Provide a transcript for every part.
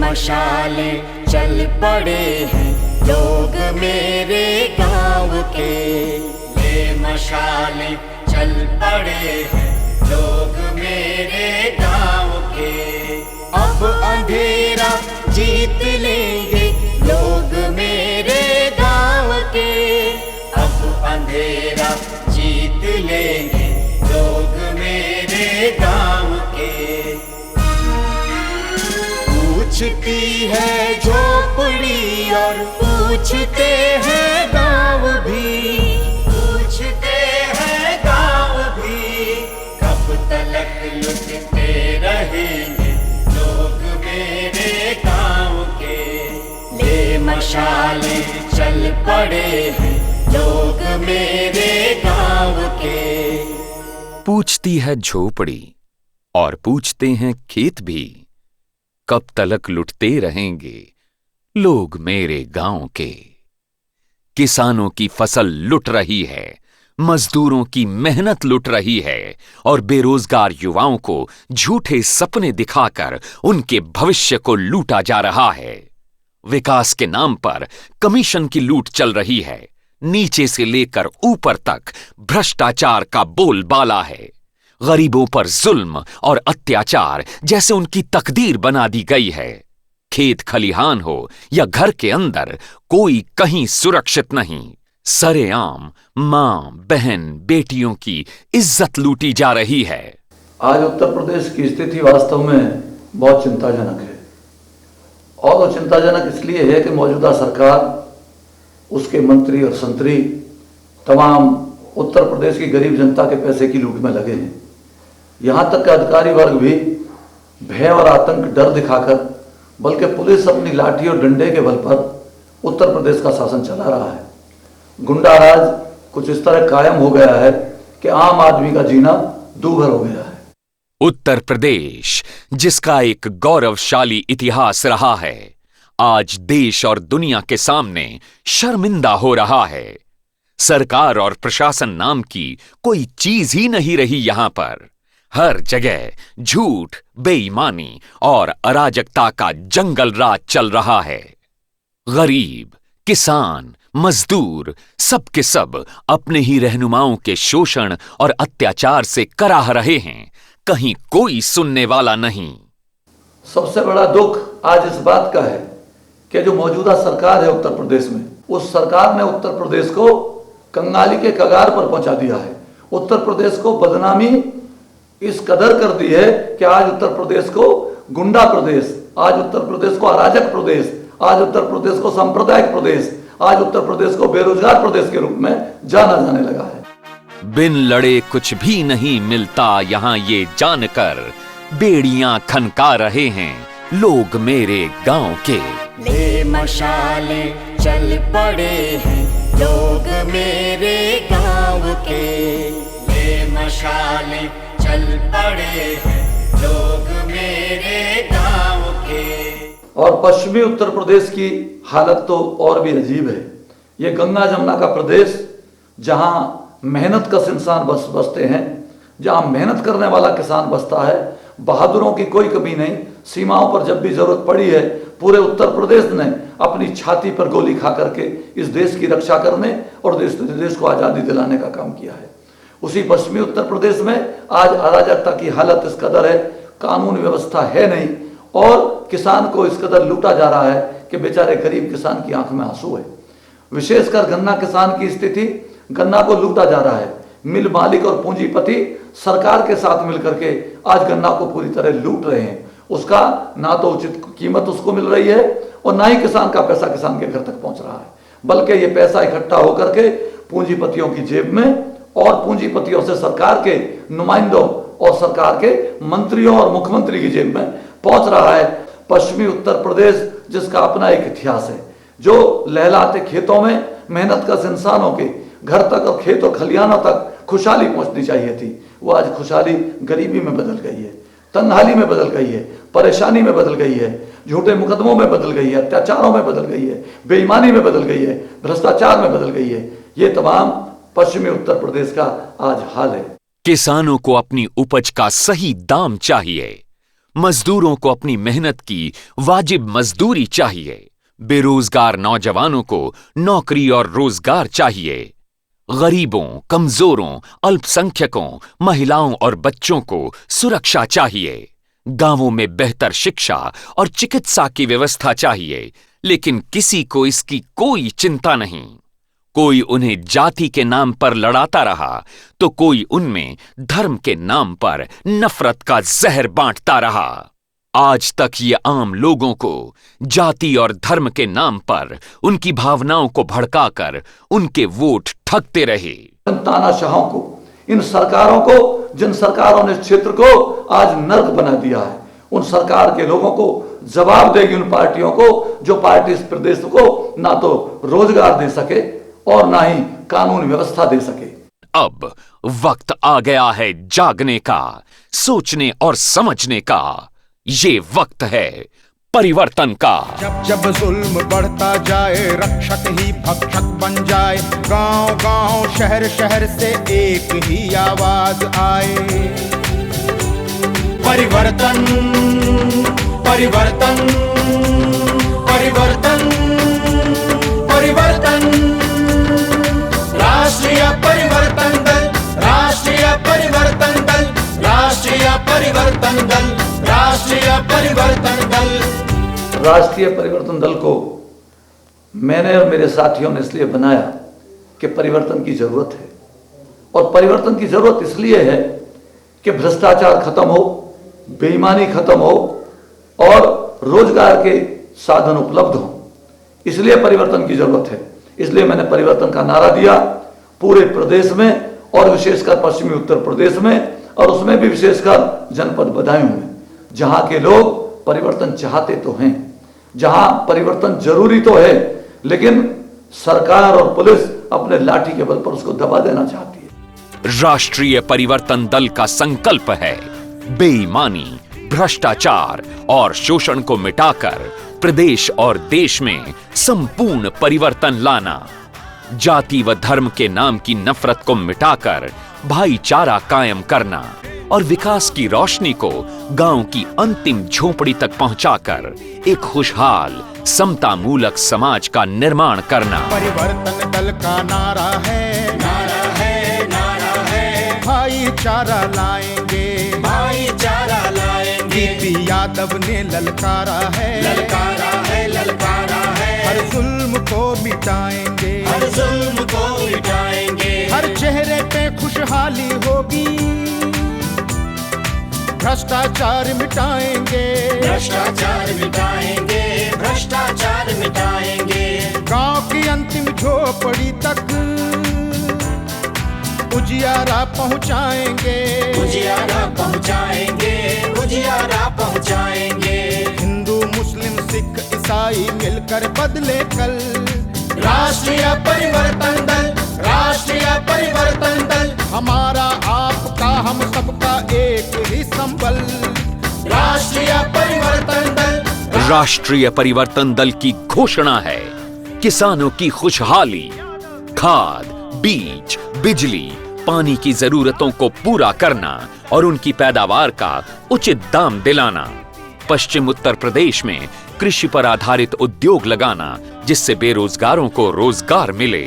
मशाले चल पड़े हैं लोग मेरे गाँव के। ये मशाले चल पड़े हैं लोग मेरे गाँव के। अब अंधेरा जीत लेंगे लोग मेरे गाँव के। अब अंधेरा जीत लेंगे लोग मेरे गाँव के। पूछती है झोपड़ी और पूछते हैं गाँव भी। पूछते हैं गाँव भी कब तलक लुटते रहेंगे लोग मेरे गाँव के। ले मशाले चल पड़े हैं लोग मेरे गाँव के। पूछती है झोपड़ी और पूछते हैं खेत भी, कब तलक लुटते रहेंगे लोग मेरे गांव के। किसानों की फसल लुट रही है, मजदूरों की मेहनत लुट रही है और बेरोजगार युवाओं को झूठे सपने दिखाकर उनके भविष्य को लूटा जा रहा है। विकास के नाम पर कमीशन की लूट चल रही है। नीचे से लेकर ऊपर तक भ्रष्टाचार का बोलबाला है। गरीबों पर जुल्म और अत्याचार जैसे उनकी तकदीर बना दी गई है। खेत खलिहान हो या घर के अंदर, कोई कहीं सुरक्षित नहीं। सरेआम मां, बहन, बेटियों की इज्जत लूटी जा रही है। आज उत्तर प्रदेश की स्थिति वास्तव में बहुत चिंताजनक है और वो चिंताजनक इसलिए है कि मौजूदा सरकार, उसके मंत्री और संतरी तमाम उत्तर प्रदेश की गरीब जनता के पैसे की लूट में लगे हैं। यहाँ तक कि अधिकारी वर्ग भी भय और आतंक, डर दिखाकर, बल्कि पुलिस अपनी लाठी और डंडे के बल पर उत्तर प्रदेश का शासन चला रहा है। गुंडा राज कुछ इस तरह कायम हो गया है कि आम आदमी का जीना दूभर हो गया है। उत्तर प्रदेश, जिसका एक गौरवशाली इतिहास रहा है, आज देश और दुनिया के सामने शर्मिंदा हो रहा है। सरकार और प्रशासन नाम की कोई चीज ही नहीं रही यहां पर। हर जगह झूठ, बेईमानी और अराजकता का जंगल राज चल रहा है। गरीब, किसान, मजदूर सब के सब अपने ही रहनुमाओं के शोषण और अत्याचार से कराह रहे हैं। कहीं कोई सुनने वाला नहीं। सबसे बड़ा दुख आज इस बात का है कि जो मौजूदा सरकार है उत्तर प्रदेश में, उस सरकार ने उत्तर प्रदेश को कंगाली के कगार पर पहुंचा दिया है। उत्तर प्रदेश को बदनामी इस कदर कर दी है कि आज उत्तर प्रदेश को गुंडा प्रदेश, आज उत्तर प्रदेश को अराजक प्रदेश, आज उत्तर प्रदेश को सांप्रदायिक प्रदेश, आज उत्तर प्रदेश को बेरोजगार प्रदेश के रूप में जाना जाने लगा है। बिन लड़े कुछ भी नहीं मिलता, यहां ये जानकर बेड़ियां खनका रहे हैं लोग मेरे गांव के। ले मशाले चल पड़े हैं लोग मेरे गाँव के। ले मशाले चल पड़े हैं लोग मेरे गाँव के। और पश्चिमी उत्तर प्रदेश की हालत तो और भी अजीब है। ये गंगा जमुना का प्रदेश, जहां मेहनतकश इंसान बसते हैं, जहां मेहनत करने वाला किसान बसता है, बहादुरों की कोई कमी नहीं। सीमाओं पर जब भी जरूरत पड़ी है, पूरे उत्तर प्रदेश ने अपनी छाती पर गोली खा करके इस देश की रक्षा करने और देश को आज़ादी दिलाने का काम किया है। उसी पश्चिमी उत्तर प्रदेश में आज अराजकता की हालत इस कदर है, कानून व्यवस्था है नहीं और किसान को इस कदर लूटा जा रहा है कि बेचारे गरीब किसान की आंख में आंसू है। विशेषकर गन्ना किसान की स्थिति, गन्ना को लूटा जा रहा है। मिल मालिक और पूंजीपति सरकार के साथ मिलकर के आज गन्ना को पूरी तरह लूट रहे हैं। उसका ना तो उचित कीमत उसको मिल रही है और ना ही किसान का पैसा किसान के घर तक पहुंच रहा है, बल्कि ये पैसा इकट्ठा होकर के पूंजीपतियों की जेब में और पूंजीपतियों से सरकार के नुमाइंदों और सरकार के मंत्रियों और मुख्यमंत्री की जेब में पहुंच रहा है। पश्चिमी उत्तर प्रदेश, जिसका अपना एक इतिहास है, जो लहलाते खेतों में मेहनतकश इंसानों के घर तक और खेत और खलिहानों तक खुशहाली पहुंचनी चाहिए थी, वो आज खुशहाली गरीबी में बदल गई है, तन्हाली में बदल गई है, परेशानी में बदल गई है, झूठे मुकदमों में बदल गई है, अत्याचारों में बदल गई है, बेईमानी में बदल गई है, भ्रष्टाचार में बदल गई है। ये तमाम पश्चिमी उत्तर प्रदेश का आज हाल है। किसानों को अपनी उपज का सही दाम चाहिए। मजदूरों को अपनी मेहनत की वाजिब मजदूरी चाहिए, बेरोजगार नौजवानों को नौकरी और रोजगार चाहिए, गरीबों, कमजोरों, अल्पसंख्यकों, महिलाओं और बच्चों को सुरक्षा चाहिए, गांवों में बेहतर शिक्षा और चिकित्सा की व्यवस्था चाहिए, लेकिन किसी को इसकी कोई चिंता नहीं। कोई उन्हें जाति के नाम पर लड़ाता रहा तो कोई उनमें धर्म के नाम पर नफरत का जहर बांटता रहा। आज तक ये आम लोगों को जाति और धर्म के नाम पर उनकी भावनाओं को भड़काकर उनके वोट ठगते रहे। तानाशाहों को, इन सरकारों को, जिन सरकारों ने इस क्षेत्र को आज नर्क बना दिया है, उन सरकार के लोगों को जवाब देगी उन पार्टियों को जो पार्टी इस प्रदेश को ना तो रोजगार दे सके और ना ही कानून व्यवस्था दे सके। अब वक्त आ गया है जागने का, सोचने और समझने का। ये वक्त है परिवर्तन का। जब जब जुल्म बढ़ता जाए रक्षक ही भक्षक बन जाए, गांव गांव शहर शहर से एक ही आवाज आए। परिवर्तन परिवर्तन परिवर्तन परिवर्तन। राष्ट्रीय परिवर्तन दल, राष्ट्रीय परिवर्तन दल, राष्ट्रीय परिवर्तन दल, राष्ट्रीय परिवर्तन दल। राष्ट्रीय परिवर्तन दल को मैंने और मेरे साथियों ने इसलिए बनाया कि परिवर्तन की जरूरत है, और परिवर्तन की जरूरत इसलिए है कि भ्रष्टाचार खत्म हो, बेईमानी खत्म हो और रोजगार के साधन उपलब्ध हो। इसलिए परिवर्तन की जरूरत है। इसलिए मैंने परिवर्तन का नारा दिया पूरे प्रदेश में और विशेषकर पश्चिमी उत्तर प्रदेश में, और उसमें भी विशेषकर जनपद बदायूं में, जहां के लोग परिवर्तन चाहते तो हैं, जहां परिवर्तन जरूरी तो है, लेकिन सरकार और पुलिस अपने लाठी के बल पर उसको दबा देना चाहती है। राष्ट्रीय परिवर्तन दल का संकल्प है बेईमानी, भ्रष्टाचार और शोषण को मिटाकर प्रदेश और देश में संपूर्ण परिवर्तन लाना, जाति व धर्म के नाम की नफरत को मिटाकर भाईचारा कायम करना और विकास की रोशनी को गांव की अंतिम झोपड़ी तक पहुंचाकर एक खुशहाल समतामूलक समाज का निर्माण करना। परिवर्तन दल का नारा है, नारा है, नारा है। भाईचारा लाएंगे, भाईचारा लाएंगे। बीपी यादव ने ललकारा है, ललकारा है, ललकारा है। हर जुल्म को मिटाएंगे, हर जुल्म को मिटाएंगे। हर चेहरे पे खुशहाली होगी, भ्रष्टाचार मिटाएंगे, भ्रष्टाचार मिटाएंगे, भ्रष्टाचार मिटाएंगे। गांव की अंतिम झोपड़ी तक उजियारा पहुंचाएंगे, उजियारा पहुंचाएंगे, उजियारा पहुंचाएंगे। हिंदू मुस्लिम सिख ईसाई मिलकर बदले कल। राष्ट्रीय परिवर्तन दल, राष्ट्रीय परिवर्तन दल। हमारा आपका हम सबका एक ही संबल। राष्ट्रीय परिवर्तन दल। राष्ट्रीय परिवर्तन दल की घोषणा है किसानों की खुशहाली, खाद, बीज, बिजली, पानी की जरूरतों को पूरा करना और उनकी पैदावार का उचित दाम दिलाना। पश्चिम उत्तर प्रदेश में कृषि पर आधारित उद्योग लगाना जिससे बेरोजगारों को रोजगार मिले,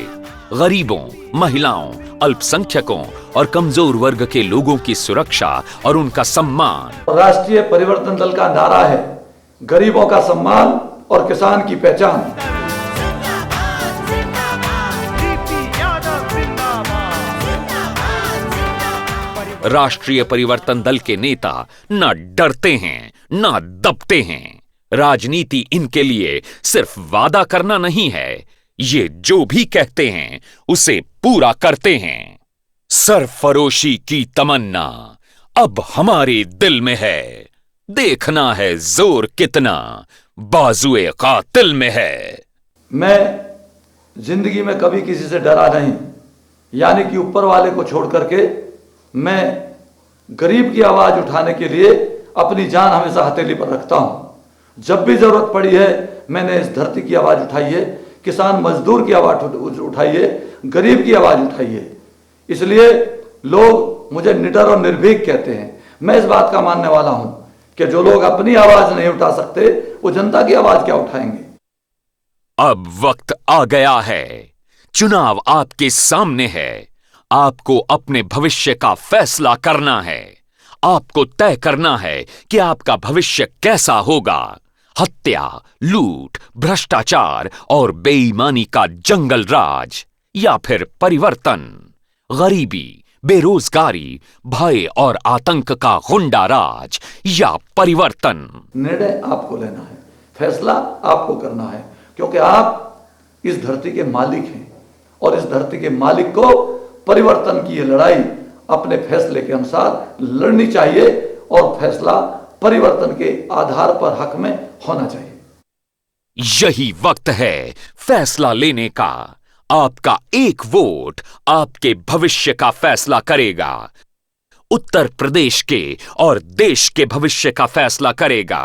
गरीबों, महिलाओं, अल्पसंख्यकों और कमजोर वर्ग के लोगों की सुरक्षा और उनका सम्मान। राष्ट्रीय परिवर्तन दल का नारा है गरीबों का सम्मान और किसान की पहचान। राष्ट्रीय परिवर्तन दल के नेता न डरते हैं न दबते हैं। राजनीति इनके लिए सिर्फ वादा करना नहीं है, ये जो भी कहते हैं उसे पूरा करते हैं। सरफरोशी की तमन्ना अब हमारे दिल में है, देखना है जोर कितना बाजुए कातिल में है। मैं जिंदगी में कभी किसी से डरा नहीं, यानी कि ऊपर वाले को छोड़ करके मैं गरीब की आवाज उठाने के लिए अपनी जान हमेशा हथेली पर रखता हूं। जब भी जरूरत पड़ी है मैंने इस धरती की आवाज उठाई है, किसान मजदूर की आवाज उठाई है, गरीब की आवाज उठाई है। इसलिए लोग मुझे निडर और निर्भीक कहते हैं। मैं इस बात का मानने वाला हूं कि जो लोग अपनी आवाज नहीं उठा सकते वो जनता की आवाज क्या उठाएंगे। अब वक्त आ गया है, चुनाव आपके सामने है। आपको अपने भविष्य का फैसला करना है। आपको तय करना है कि आपका भविष्य कैसा होगा। हत्या, लूट, भ्रष्टाचार और बेईमानी का जंगल राज, या फिर परिवर्तन, गरीबी, बेरोजगारी, भय और आतंक का गुंडा राज, या परिवर्तन। निर्णय आपको लेना है, फैसला आपको करना है, क्योंकि आप इस धरती के मालिक हैं और इस धरती के मालिक को परिवर्तन की ये लड़ाई अपने फैसले के अनुसार लड़नी चाहिए और फैसला परिवर्तन के आधार पर हक में होना चाहिए। यही वक्त है फैसला लेने का। आपका एक वोट आपके भविष्य का फैसला करेगा, उत्तर प्रदेश के और देश के भविष्य का फैसला करेगा।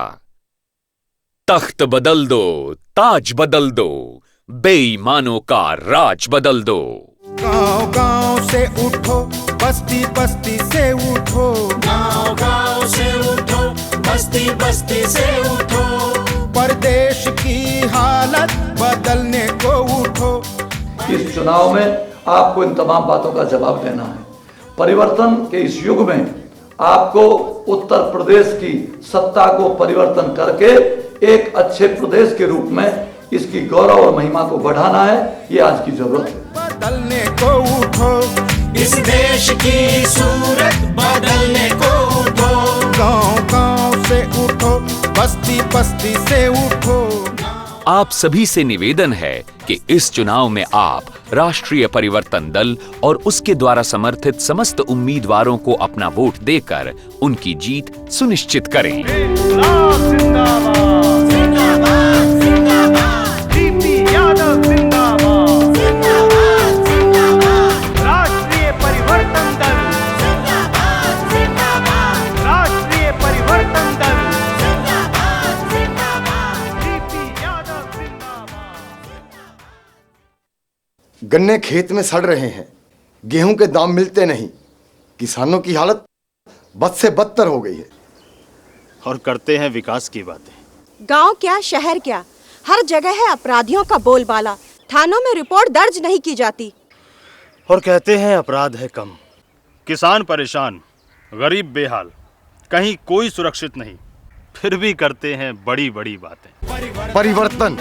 तख्त बदल दो, ताज बदल दो, बेईमानों का राज बदल दो। गांव गांव से उठो, बस्ती बस्ती से उठो, गांव गांव से उठो, बस्ती बस्ती से उठो, प्रदेश की हालत बदलने को उठो। इस चुनाव में आपको इन तमाम बातों का जवाब देना है। परिवर्तन के इस युग में आपको उत्तर प्रदेश की सत्ता को परिवर्तन करके एक अच्छे प्रदेश के रूप में इसकी गौरव और महिमा को बढ़ाना है। ये आज की जरूरत है। बदलने को उठो, इस देश की सूरत बदलने को उठो, गांव गांव से उठो, बस्ती बस्ती से उठो। आप सभी से निवेदन है कि इस चुनाव में आप राष्ट्रीय परिवर्तन दल और उसके द्वारा समर्थित समस्त उम्मीदवारों को अपना वोट देकर उनकी जीत सुनिश्चित करें। गन्ने खेत में सड़ रहे हैं, गेहूं के दाम मिलते नहीं, किसानों की हालत बद से बदतर हो गई है। और करते हैं विकास की बातें। गांव क्या शहर क्या, हर जगह है अपराधियों का बोलबाला। थानों में रिपोर्ट दर्ज नहीं की जाती और कहते हैं अपराध है कम। किसान परेशान, गरीब बेहाल, कहीं कोई सुरक्षित नहीं, फिर भी करते हैं बड़ी बड़ी बातें। परिवर्तन,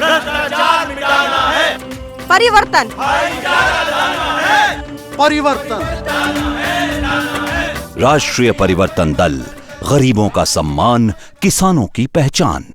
परिवर्तन, परिवर्तन। राष्ट्रीय परिवर्तन दल, गरीबों का सम्मान, किसानों की पहचान।